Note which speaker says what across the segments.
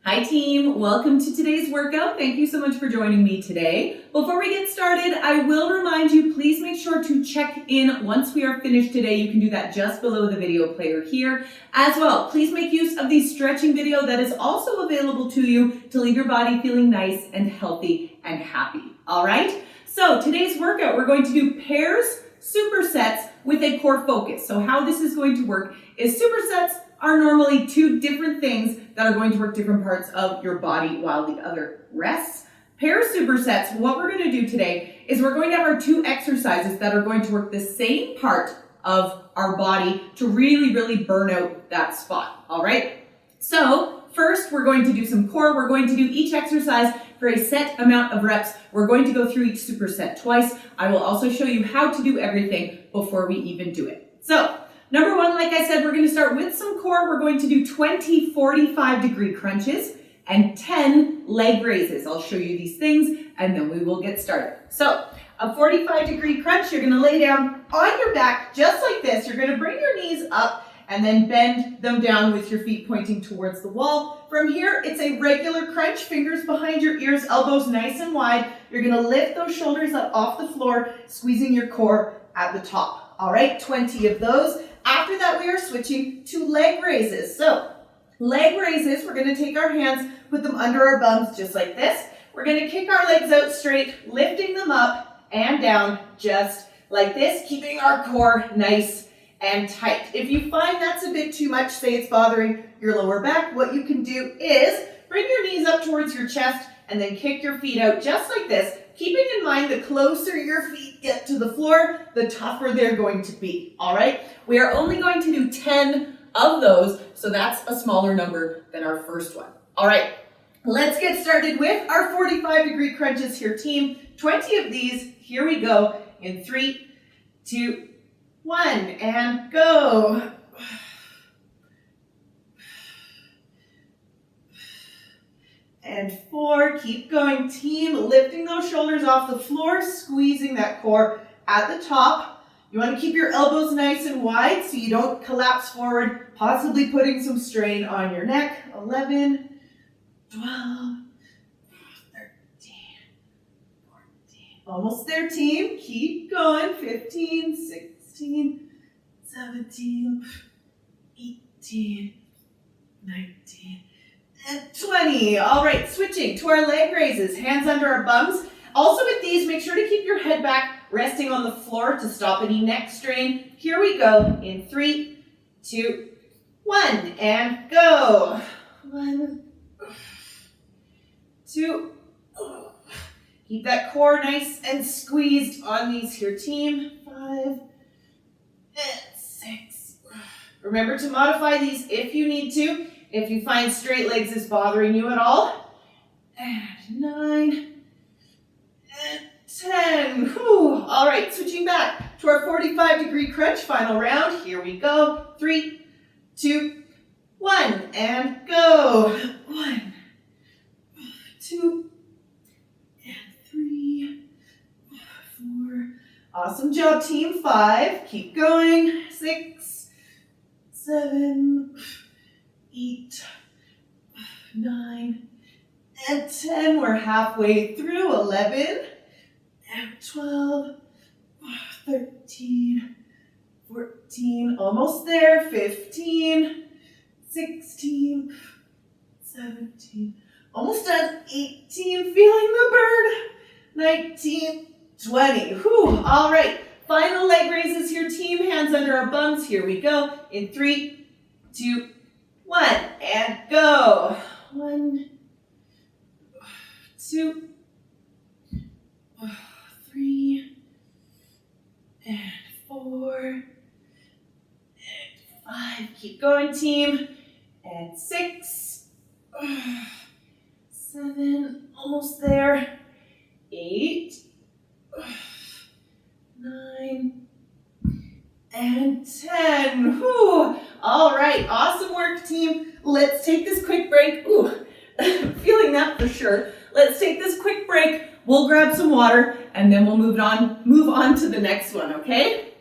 Speaker 1: Hi team, welcome to today's workout. Thank you so much for joining me today. Before we get started, I will remind you, please make sure to check in once we are finished today. You can do that just below the video player here. As well, please make use of the stretching video that is also available to you to leave your body feeling nice and healthy and happy. All right, so today's workout, we're going to do pairs supersets with a core focus. So how this is going to work is supersets are normally two different things that are going to work different parts of your body while the other rests. Pair supersets, what we're going to do today is we're going to have our two exercises that are going to work the same part of our body to really burn out that spot. All right? So first, we're going to do some core. We're going to do each exercise for a set amount of reps. We're going to go through each superset twice. I will also show you how to do everything before we even do it. So number one, like I said, we're going to start with some core. We're going to do 20 45-degree crunches and 10 leg raises. I'll show you these things and then we will get started. So a 45-degree crunch, you're going to lay down on your back just like this. You're going to bring your knees up and then bend them down with your feet pointing towards the wall. From here, it's a regular crunch, fingers behind your ears, elbows nice and wide. You're going to lift those shoulders up off the floor, squeezing your core at the top. All right, 20 of those. After that, we are switching to leg raises. So leg raises, we're going to take our hands, put them under our bums just like this. We're going to kick our legs out straight, lifting them up and down just like this, keeping our core nice and tight. If you find that's a bit too much, say it's bothering your lower back, what you can do is bring your knees up towards your chest and then kick your feet out just like this, keeping in mind the closer your feet get to the floor, the tougher they're going to be, all right? We are only going to do 10 of those, so that's a smaller number than our first one. All right, let's get started with our 45-degree crunches here, team. 20 of these, here we go, in 3, 2, 1, and go. And 4, keep going, team. Lifting those shoulders off the floor, squeezing that core at the top. You want to keep your elbows nice and wide so you don't collapse forward, possibly putting some strain on your neck. 11, 12, 13, 14. Almost there, team. Keep going. 15, 16, 17, 18, 19, and 20. All right, switching to our leg raises, hands under our bums. Also with these, make sure to keep your head back, resting on the floor to stop any neck strain. Here we go in 3, 2, 1, and go. 1, 2, keep that core nice and squeezed on these here, team. 5, and 6. Remember to modify these if you need to, if you find straight legs is bothering you at all. And 9, and 10. Whew. All right, switching back to our 45-degree crunch, final round. Here we go. 3, 2, 1, and go. 1, 2, and 3, 4. Awesome job, team. 5, keep going. 6, 7, 8, 9, and 10. We're halfway through. 11, and 12, 13, 14, almost there. 15, 16, 17, almost done. 18, feeling the burn. 19, 20. Whew. All right, final leg raises here, team. Hands under our bums. Here we go in 3, 2, 1, and go. 1, 2, 3, and 4, and 5. Keep going, team. And 6, 7, almost there. 8, 9, and 10. Whew. All right, awesome work, team. Let's take this quick break. Ooh, feeling that for sure. Let's take this quick break. We'll grab some water and then we'll move on to the next one, okay?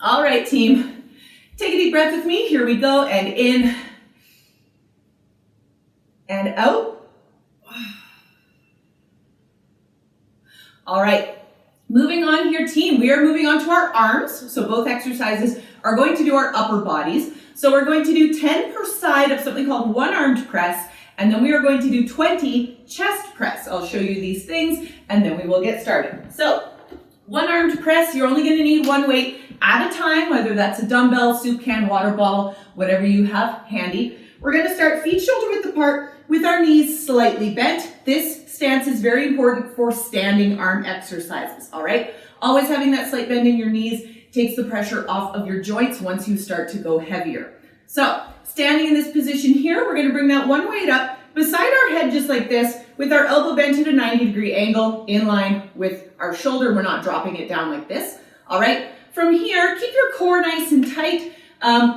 Speaker 1: All right, team. Take a deep breath with me. Here we go. And in and out. All right. Moving on here, team. We are moving on to our arms. So both exercises are going to do our upper bodies. So we're going to do 10 per side of something called one-armed press. And then we are going to do 20 chest press. I'll show you these things and then we will get started. So one-armed press, you're only going to need one weight at a time, whether that's a dumbbell, soup can, water bottle, whatever you have handy. We're going to start feet shoulder width apart with our knees slightly bent. This stance is very important for standing arm exercises, all right? Always having that slight bend in your knees takes the pressure off of your joints once you start to go heavier. So standing in this position here, we're going to bring that one weight up beside our head just like this with our elbow bent at a 90-degree angle in line with our shoulder. We're not dropping it down like this, all right? From here, keep your core nice and tight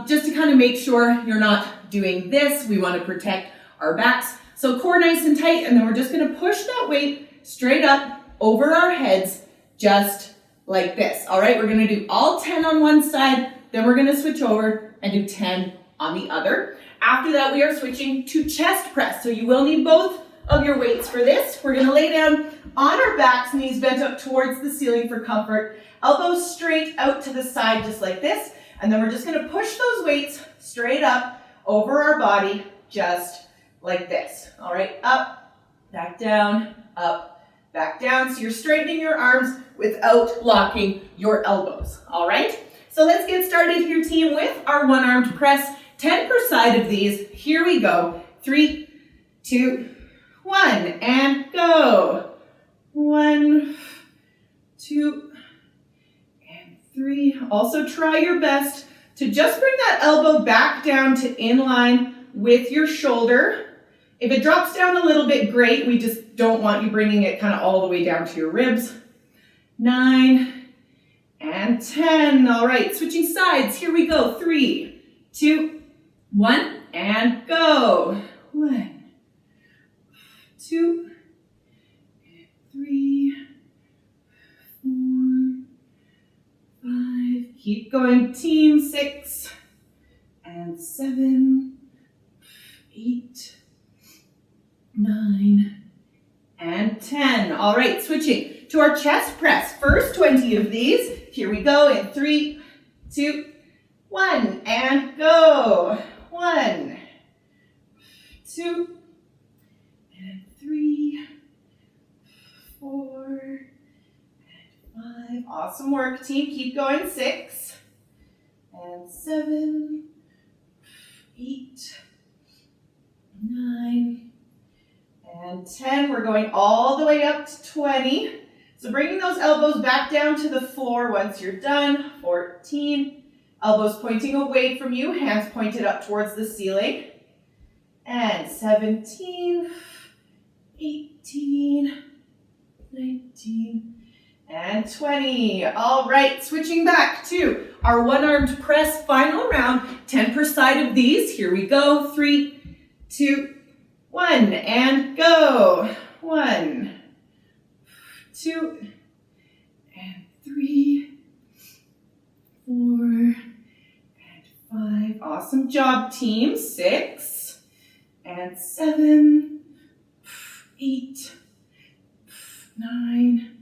Speaker 1: just to kind of make sure you're not doing this. We want to protect our backs. So core nice and tight, and then we're just going to push that weight straight up over our heads just like this, all right? We're going to do all 10 on one side, then we're going to switch over and do 10 on the other. After that, we are switching to chest press. So you will need both of your weights for this. We're going to lay down on our backs, knees bent up towards the ceiling for comfort, elbows straight out to the side just like this. And then we're just going to push those weights straight up over our body just like this. All right, up, back down, up, back down. So you're straightening your arms without locking your elbows. All right, so let's get started here, team, with our one-armed press. 10 per side of these. Here we go. 3, 2, 1, and go. 1, 2, and 3. Also try your best to just bring that elbow back down to in line with your shoulder. If it drops down a little bit, great. We just don't want you bringing it kind of all the way down to your ribs. 9 and 10. All right, switching sides. Here we go. 3, 2, 1, and go. 1, 2, 3, 4, 5. Keep going, team. 6 and 7, 8, 9, and 10. All right, switching to our chest press. First 20 of these. Here we go in 3, 2, 1, and go. 1, 2, and 3, 4, and 5. Awesome work, team. Keep going. 6 and 7, 8, 9, and 10. We're going all the way up to 20. So bringing those elbows back down to the floor once you're done. 14. Elbows pointing away from you, hands pointed up towards the ceiling. And 17, 18, 19, and 20. All right, switching back to our one-armed press final round. 10 per side of these. Here we go. 3, 2, 1, and go. 1, 2, and 3, 4, 5. Awesome job, team. 6 and 7, 8, 9,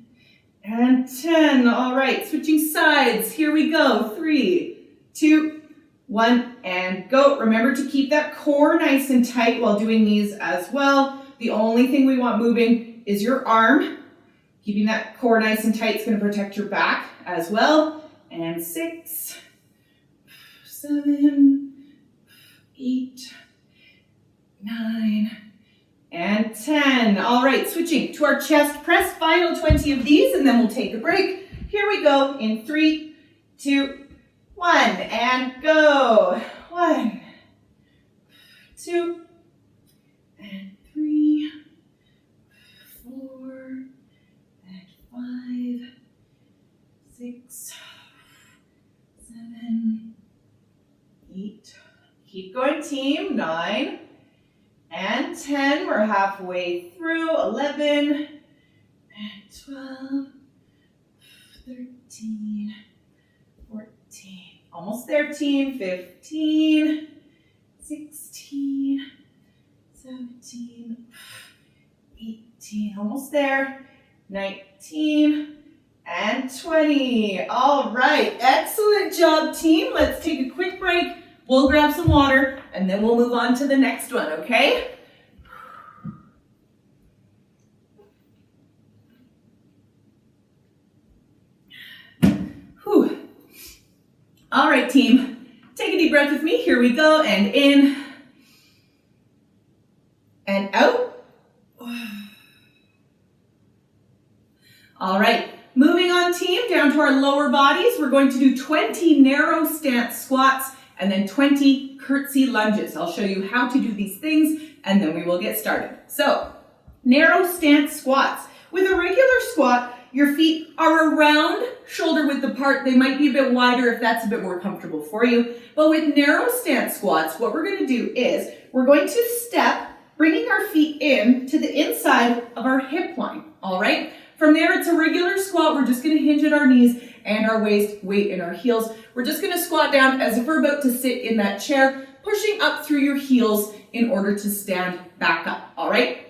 Speaker 1: and 10. All right, switching sides. Here we go. 3, 2, 1, and go. Remember to keep that core nice and tight while doing these as well. The only thing we want moving is your arm. Keeping that core nice and tight is going to protect your back as well. And 6, 7, 8, 9, and 10. All right, switching to our chest press. Final 20 of these, and then we'll take a break. Here we go in 3, 2, 1, and go. 1, 2, and 3, 4, and 5, 6, 7, 8. Keep going, team. 9 and 10. We're halfway through. 11 and 12, 13, 14, Almost there, team. 15, 16, 17, 18. Almost there. 19 and 20. All right. Excellent job, team. Let's take a quick break. We'll grab some water, and then we'll move on to the next one, okay? Whew. All right, team. Take a deep breath with me. Here we go. And in and out. All right. Moving on, team, down to our lower bodies. We're going to do 20 narrow stance squats and then 20 curtsy lunges. I'll show you how to do these things, and then we will get started. So, narrow stance squats. With a regular squat, your feet are around shoulder width apart. They might be a bit wider if that's a bit more comfortable for you. But with narrow stance squats, what we're going to do is we're going to step, bringing our feet in to the inside of our hip line. All right? From there, it's a regular squat. We're just going to hinge at our knees and our waist, weight in our heels. We're just going to squat down as if we're about to sit in that chair, pushing up through your heels in order to stand back up. All right?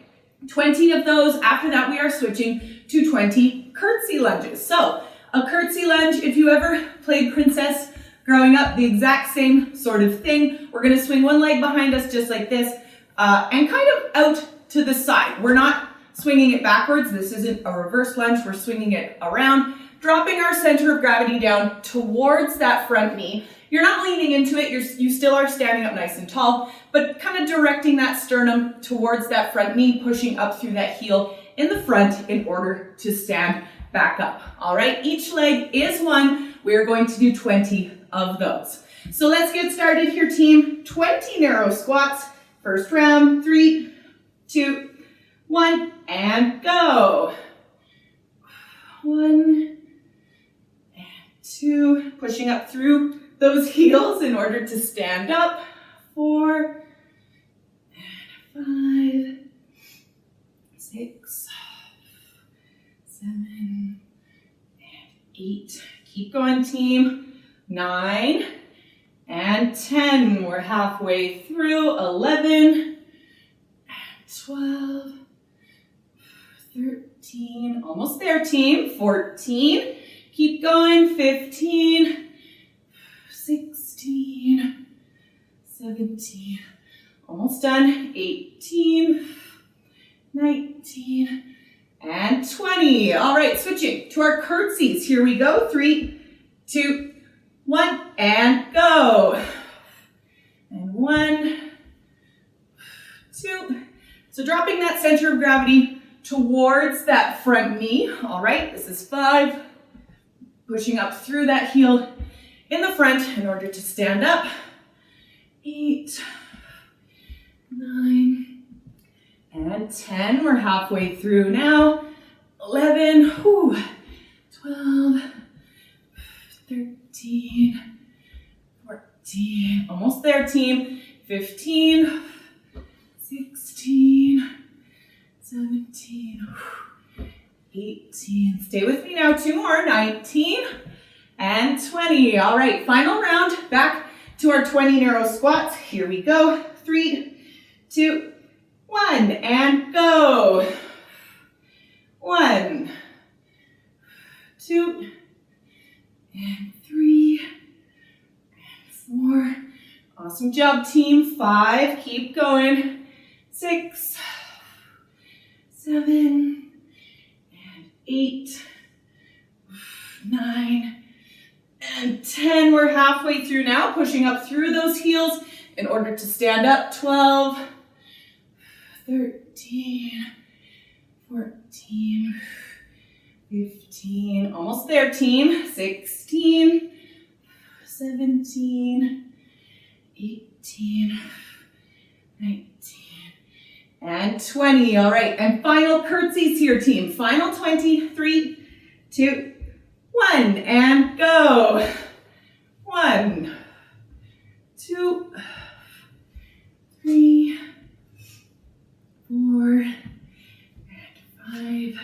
Speaker 1: 20 of those. After that, we are switching to 20 curtsy lunges. So a curtsy lunge, if you ever played princess growing up, the exact same sort of thing. We're going to swing one leg behind us just like this and kind of out to the side. We're not swinging it backwards. This isn't a reverse lunge. We're swinging it around, dropping our center of gravity down towards that front knee. You're not leaning into it. You still are standing up nice and tall, but kind of directing that sternum towards that front knee, pushing up through that heel in the front in order to stand back up. All right, each leg is one. We're going to do 20 of those. So let's get started here, team. 20 narrow squats. First round, 3, 2, 1, and go. 1 and 2, pushing up through those heels in order to stand up. 4 and 5, 6, 7, and 8. Keep going, team. 9 and 10. We're halfway through. 11 and 12. 13, almost there, team. 14, keep going. 15, 16, 17, almost done. 18, 19, and 20. All right, switching to our curtsies. Here we go. 3, 2, 1, and go. And 1, 2. So dropping that center of gravity towards that front knee. All right, this is 5. Pushing up through that heel in the front in order to stand up. 8, 9, and 10. We're halfway through now. 11, 12, 13, 14. Almost there, team. 15, 16, 17, 18. Stay with me now. 2 more. 19 and 20. All right, final round. Back to our 20 narrow squats. Here we go. 3, 2, 1, and go. 1, 2, and 3, and 4. Awesome job, team. 5. Keep going. 6, 7, and 8, 9, and 10. We're halfway through now, pushing up through those heels in order to stand up. 12, 13, 14, 15. Almost there, team. 16, 17, 18, 19, and 20. All right, and final curtsies here, team. Final 20. 3, 2, 1, and go. 1, 2, 3, 4, and 5,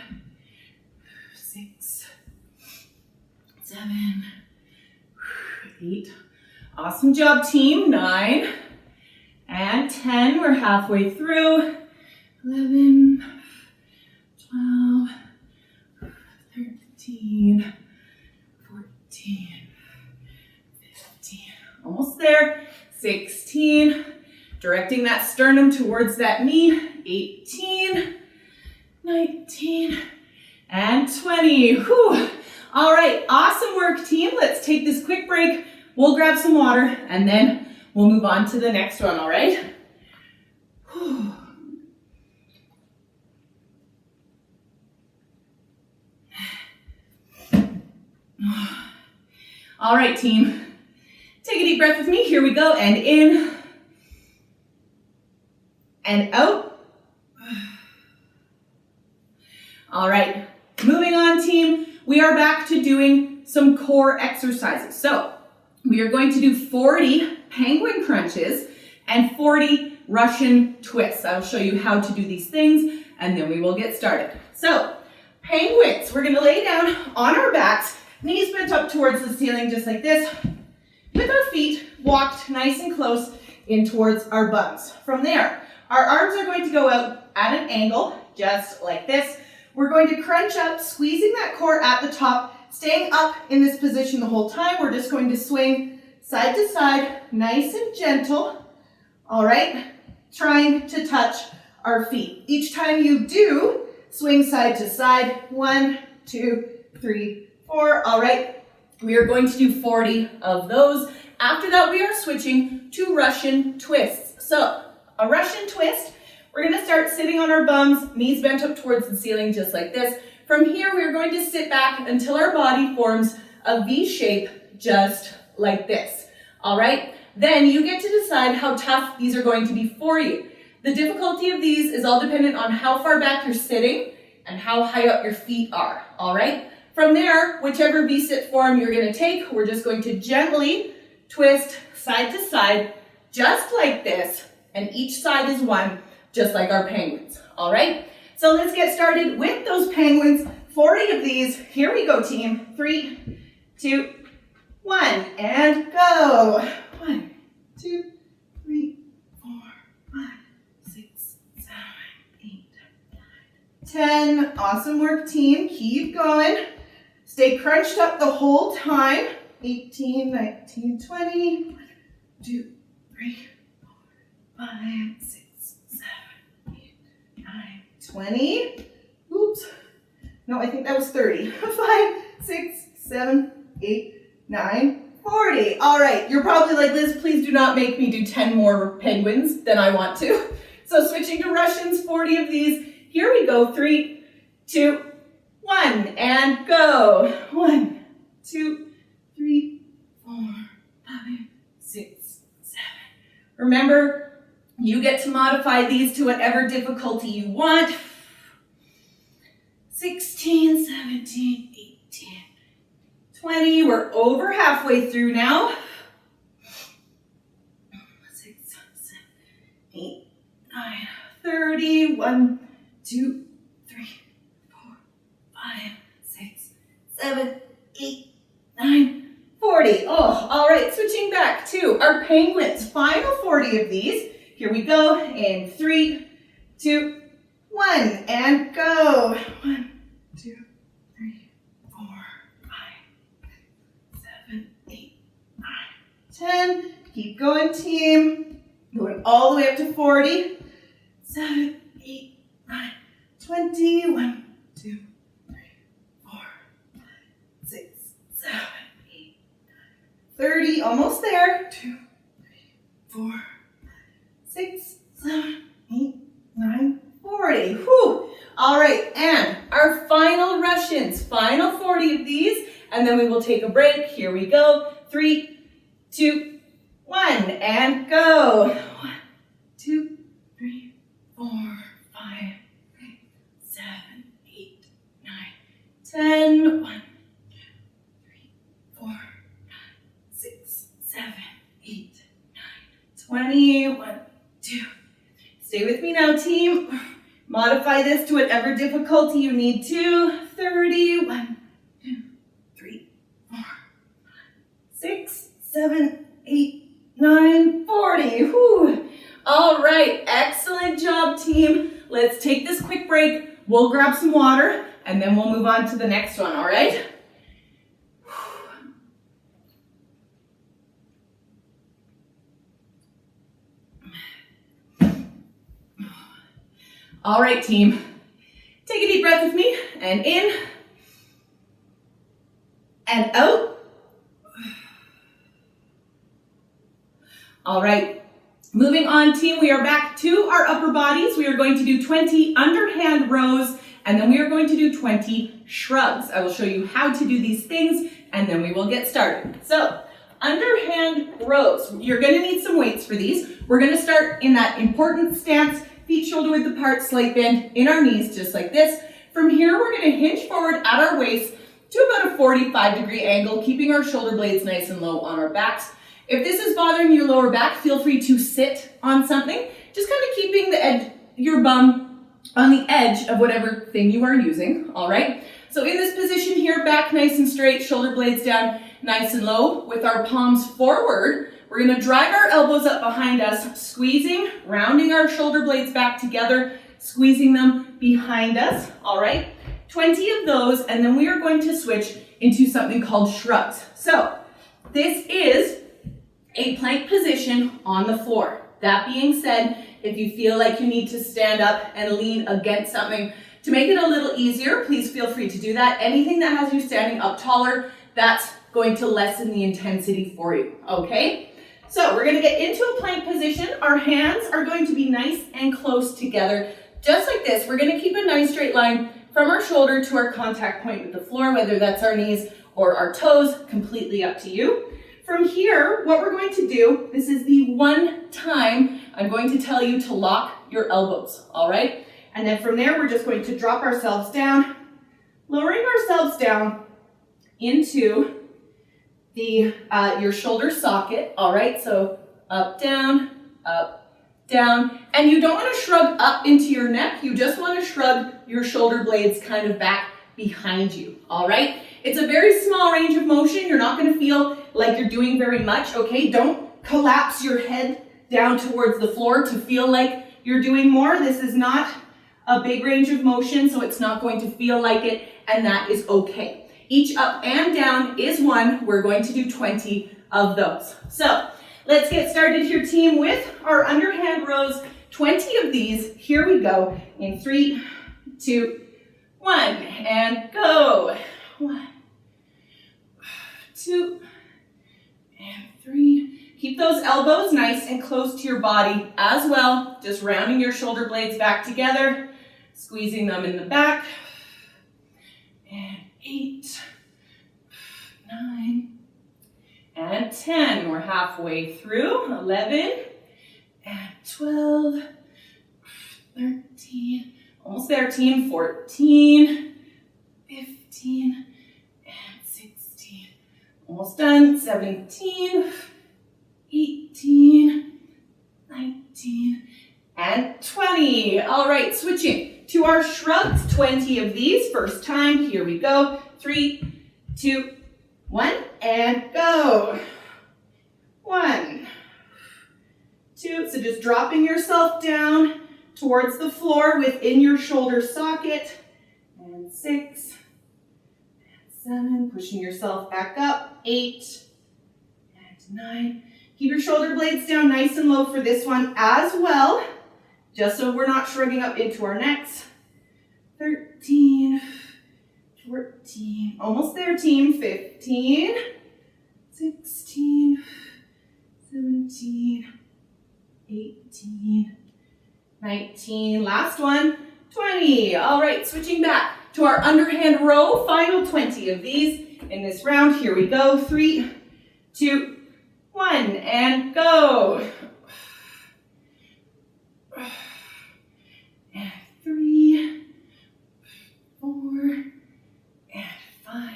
Speaker 1: 6, 7, feet. Awesome job, team. 9 and 10. We're halfway through. 11, 12, 13, 14, 15. Almost there. 16. Directing that sternum towards that knee. 18, 19, and 20. Whew. All right, awesome work, team. Let's take this quick break. We'll grab some water, and then we'll move on to the next one, all right? Whew. All right, team. Take a deep breath with me. Here we go, and in, and out. All right, moving on, team. We are back to doing some core exercises. So we are going to do 40 penguin crunches and 40 Russian twists. I'll show you how to do these things, and then we will get started. So penguins, we're gonna lay down on our backs, knees bent up towards the ceiling just like this, with our feet walked nice and close in towards our bums. From there, our arms are going to go out at an angle, just like this. We're going to crunch up, squeezing that core at the top, staying up in this position the whole time. We're just going to swing side to side, nice and gentle. All right, trying to touch our feet. Each time you do, swing side to side. 1, 2, 3, 4. All right, we are going to do 40 of those. After that, we are switching to Russian twists. So a Russian twist, we're going to start sitting on our bums, knees bent up towards the ceiling just like this. From here, we're going to sit back until our body forms a V shape just like this. All right? Then you get to decide how tough these are going to be for you. The difficulty of these is all dependent on how far back you're sitting and how high up your feet are. All right? From there, whichever V-sit form you're going to take, we're just going to gently twist side to side just like this. And each side is one, just like our penguins, all right? So let's get started with those penguins. 40 of these. Here we go, team. 3, 2, 1, and go. 1, 2, 3, 4, 5, 6, 7, 8, 9, 10. Awesome work, team. Keep going. Stay crunched up the whole time. 18, 19, 20. 1, 2, 3, 4, 5, 6, 20. Oops. No, I think that was 30. 5, 6, 7, 8, 9, 40. All right. You're probably like, Liz, please do not make me do 10 more penguins than I want to. So switching to Russians, 40 of these. Here we go. 3, 2, 1, and go. 1, 2, 3, 4, 5, 6, 7. Remember, you get to modify these to whatever difficulty you want. 16, 17, 18, 20. We're over halfway through now. 6, 7, 8, 9, 30. 1, 2, 3, 4, 5, 6, 7, 8, 9, 40. Oh, all right. Switching back to our penguins. Final 40 of these. Here we go in 3, 2, 1, and go. 1, 2, 3, 4, 5, 7, 8, 9, 10. Keep going, team. Going all the way up to 40. 7, 8, 9, 20. 1, 2, 3, 4, 5, 6, 7, 8, 30. Almost there. 2, 3, 4, 6, 7, 8, 9, 40. Whew. All right, and our final Russians, final 40 of these, and then we will take a break. Here we go. 3, 2, 1, and go. 1, 2, 3, 4, 5, 6, 7, 8, 9, 10. 1, 2, 3, 4, 5, 6, 7, 8, 9, 20. 1, 2. Stay with me now, team. Modify this to whatever difficulty you need to. 30. 1, 2, 3, 4, 5, 6, 7, 8, 9, 40. Whew. All right, excellent job, team. Let's take this quick break. We'll grab some water and then we'll move on to the next one, all right? All right, team. Take a deep breath with me, and in, and out. All right, moving on, team, we are back to our upper bodies. We are going to do 20 underhand rows, and then we are going to do 20 shrugs. I will show you how to do these things, and then we will get started. So, underhand rows. You're gonna need some weights for these. We're gonna start in that important stance, feet shoulder width apart, slight bend in our knees, just like this. From here, we're gonna hinge forward at our waist to about a 45-degree angle, keeping our shoulder blades nice and low on our backs. If this is bothering your lower back, feel free to sit on something, just kind of keeping the edge, your bum on the edge of whatever thing you are using, all right? So in this position here, back nice and straight, shoulder blades down nice and low with our palms forward. We're gonna drive our elbows up behind us, squeezing, rounding our shoulder blades back together, squeezing them behind us, all right? 20 of those, and then we are going to switch into something called shrugs. So this is a plank position on the floor. That being said, if you feel like you need to stand up and lean against something to make it a little easier, please feel free to do that. Anything that has you standing up taller, that's going to lessen the intensity for you, okay? So we're gonna get into a plank position. Our hands are going to be nice and close together, just like this. We're gonna keep a nice straight line from our shoulder to our contact point with the floor, whether that's our knees or our toes, completely up to you. From here, what we're going to do, this is the one time I'm going to tell you to lock your elbows, all right? And then from there, we're just going to drop ourselves down, lowering ourselves down into the your shoulder socket, all right? So up, down, and you don't want to shrug up into your neck. You just want to shrug your shoulder blades kind of back behind you, all right? It's a very small range of motion. You're not going to feel like you're doing very much, okay? Don't collapse your head down towards the floor to feel like you're doing more. This is not a big range of motion, so it's not going to feel like it, and that is okay. Each up and down is one. We're going to do 20 of those. So let's get started here, team, with our underhand rows. 20 of these. Here we go. In 3, 2, 1, and go. 1, 2, and 3. Keep those elbows nice and close to your body as well. Just rounding your shoulder blades back together, squeezing them in the back. And 8, 9, and 10. We're halfway through. 11, and 12, 13, almost there, team. 14, 15, and 16. Almost done. 17, 18, 19, and 20. All right, switching to our shrugs, 20 of these. First time, here we go. 3, 2, 1, and go. 1, 2, so just dropping yourself down towards the floor within your shoulder socket. And 6, and 7, pushing yourself back up. 8, and 9. Keep your shoulder blades down nice and low for this one as well, just so we're not shrugging up into our necks. 13, 14, almost there, team. 15, 16, 17, 18, 19, last one, 20. All right, switching back to our underhand row, final 20 of these in this round. Here we go. 3, 2, 1, and go. And 3, 4, and 5.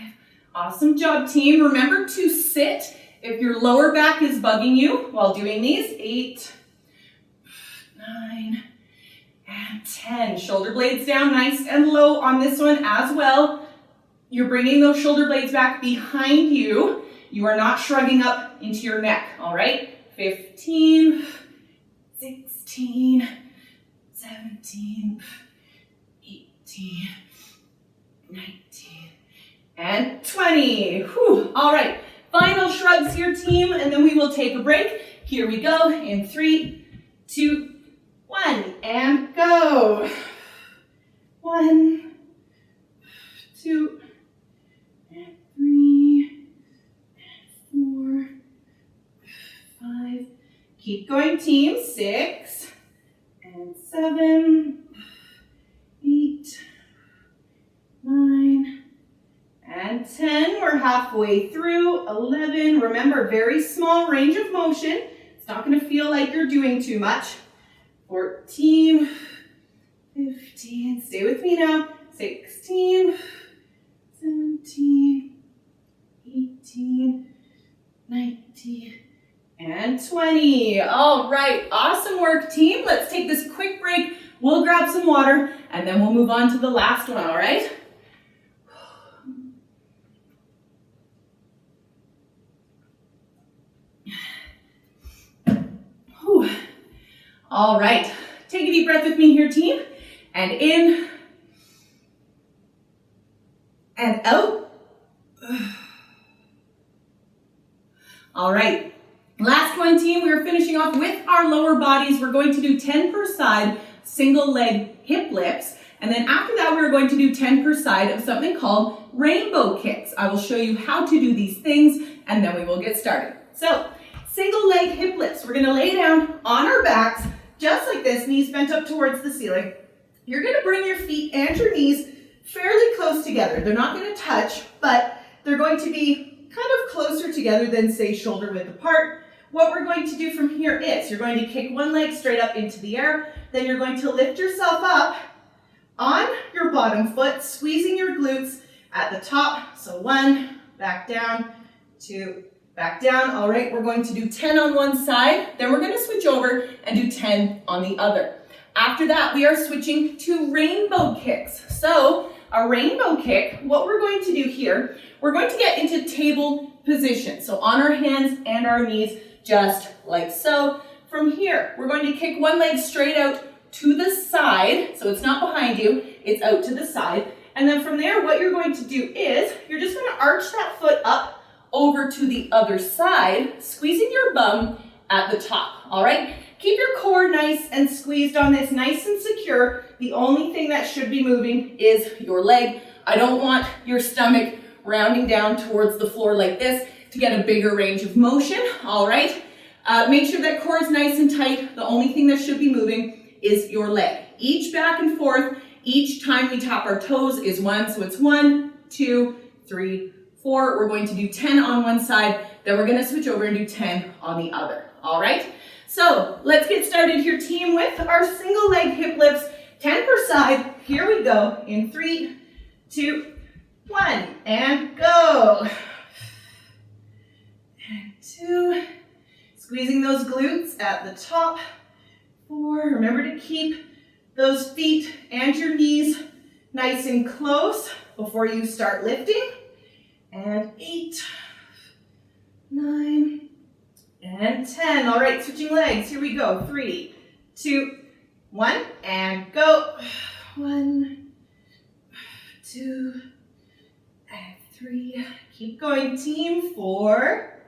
Speaker 1: Awesome job, team. Remember to sit if your lower back is bugging you while doing these. 8, 9, and 10. Shoulder blades down nice and low on this one as well. You're bringing those shoulder blades back behind you. You are not shrugging up into your neck, all right? 15, 16, 17, 18, 19, and 20. Whew. All right, final shrugs here, team, and then we will take a break. Here we go in 3, 2, 1, and go. 1, 2, and 3, and 4, 5. Keep going, team. 6, and 7, 8, 9, and 10. We're halfway through. 11. Remember, very small range of motion. It's not going to feel like you're doing too much. 14, 15. Stay with me now. 16, 17, 18, 19, and 20. All right, awesome work, team. Let's take this quick break. We'll grab some water, and then we'll move on to the last one, all right? Whew. All right, take a deep breath with me here, team. And in, and out. All right, last one, team. We are finishing off with our lower bodies. We're going to do 10 per side single leg hip lifts. And then after that, we're going to do 10 per side of something called rainbow kicks. I will show you how to do these things, and then we will get started. So, single leg hip lifts. We're gonna lay down on our backs, just like this, knees bent up towards the ceiling. You're gonna bring your feet and your knees fairly close together. They're not gonna touch, but they're going to be kind of closer together than, say, shoulder width apart. What we're going to do from here is you're going to kick one leg straight up into the air, then you're going to lift yourself up on your bottom foot, squeezing your glutes at the top. So 1, back down, 2, back down. All right, we're going to do 10 on one side, then we're going to switch over and do 10 on the other. After that, we are switching to rainbow kicks. So a rainbow kick, what we're going to do here, we're going to get into table position. So on our hands and our knees, just like so. From here, we're going to kick one leg straight out to the side. So it's not behind you, it's out to the side. And then from there, what you're going to do is, you're just going to arch that foot up over to the other side, squeezing your bum at the top, all right? Keep your core nice and squeezed on this, nice and secure. The only thing that should be moving is your leg. I don't want your stomach rounding down towards the floor like this to get a bigger range of motion, all right? Make sure that core is nice and tight. The only thing that should be moving is your leg. Each back and forth, each time we tap our toes is 1. So it's 1, 2, 3, 4. We're going to do 10 on one side, then we're gonna switch over and do 10 on the other, all right? So let's get started here, team, with our single leg hip lifts, 10 per side. Here we go in 3, 2, 1, and go. And 2, squeezing those glutes at the top. 4, remember to keep those feet and your knees nice and close before you start lifting. And 8, 9, and 10. All right, switching legs. Here we go. 3, 2, 1, and go. 1, 2, and 3. Keep going, team. 4,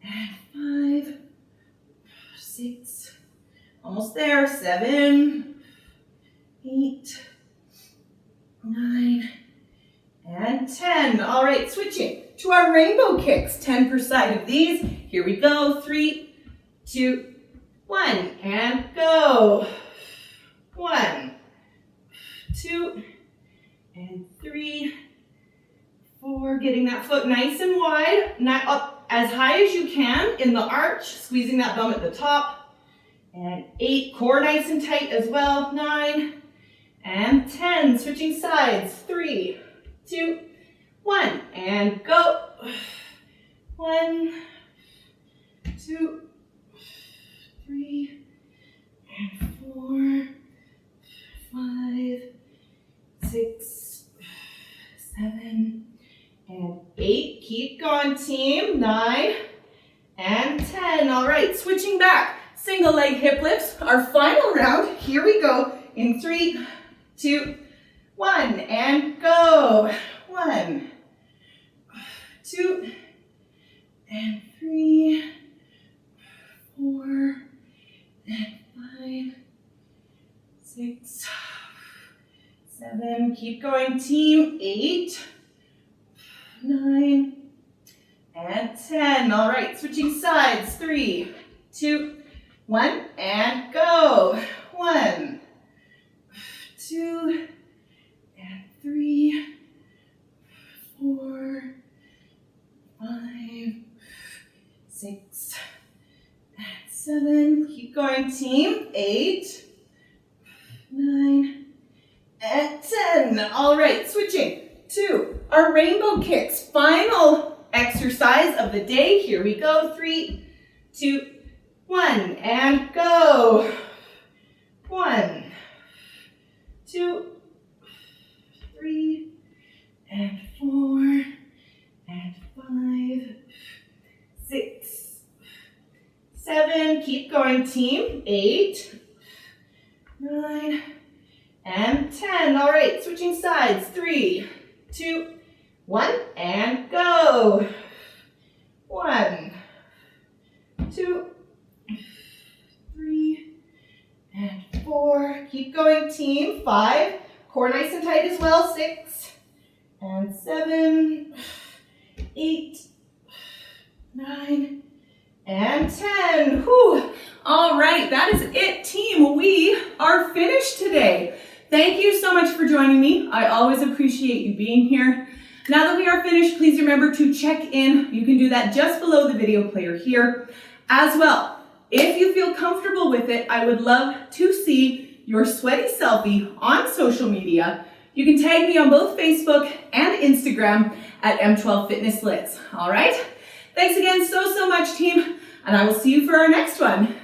Speaker 1: and 5, 6, almost there. 7, 8, 9, and 10. All right, switching to our rainbow kicks. 10 per side of these. Here we go. 3, 2, 1, and go. 1, 2, and 3, 4. Getting that foot nice and wide, not up as high as you can in the arch, squeezing that bum at the top. And 8, core nice and tight as well. 9, and 10. Switching sides. 3, 2, 1, and go. 1, 2, 3, and 4, 5, 6, 7, and 8. Keep going. on, team. 9 and 10. All right, switching back. Single leg hip lifts. Our final round. Here we go. In 3, 2, 1, and go. 1, 2, and 3, 4, and 5, 6, 7. Keep going, team. 8, 9, and 10. All right, switching sides. 3, 2, 1, and go. 1, 2, and 3, 4, 5, 6, and 7. Keep going, team. 8, 9, and 10. All right, switching to our rainbow kicks. Final exercise of the day. Here we go. 3, 2, 1, and go. 1, 2, 3, and 4, and 5, 6, 7. Keep going, team. 8, 9, and 10. All right, switching sides. 3, 2, 1, and go. 1, 2, 3, and 4. Keep going, team. 5. Core nice and tight as well. 6, and 7, 8, 9, and 10. Whew. All right, that is it, team. We are finished today. Thank you so much for joining me. I always appreciate you being here. Now that we are finished, please remember to check in. You can do that just below the video player here. As well, if you feel comfortable with it, I would love to see your sweaty selfie on social media. You can tag me on both Facebook and Instagram at M12 Fitness Liz. All right? Thanks again so much, team, and I will see you for our next one.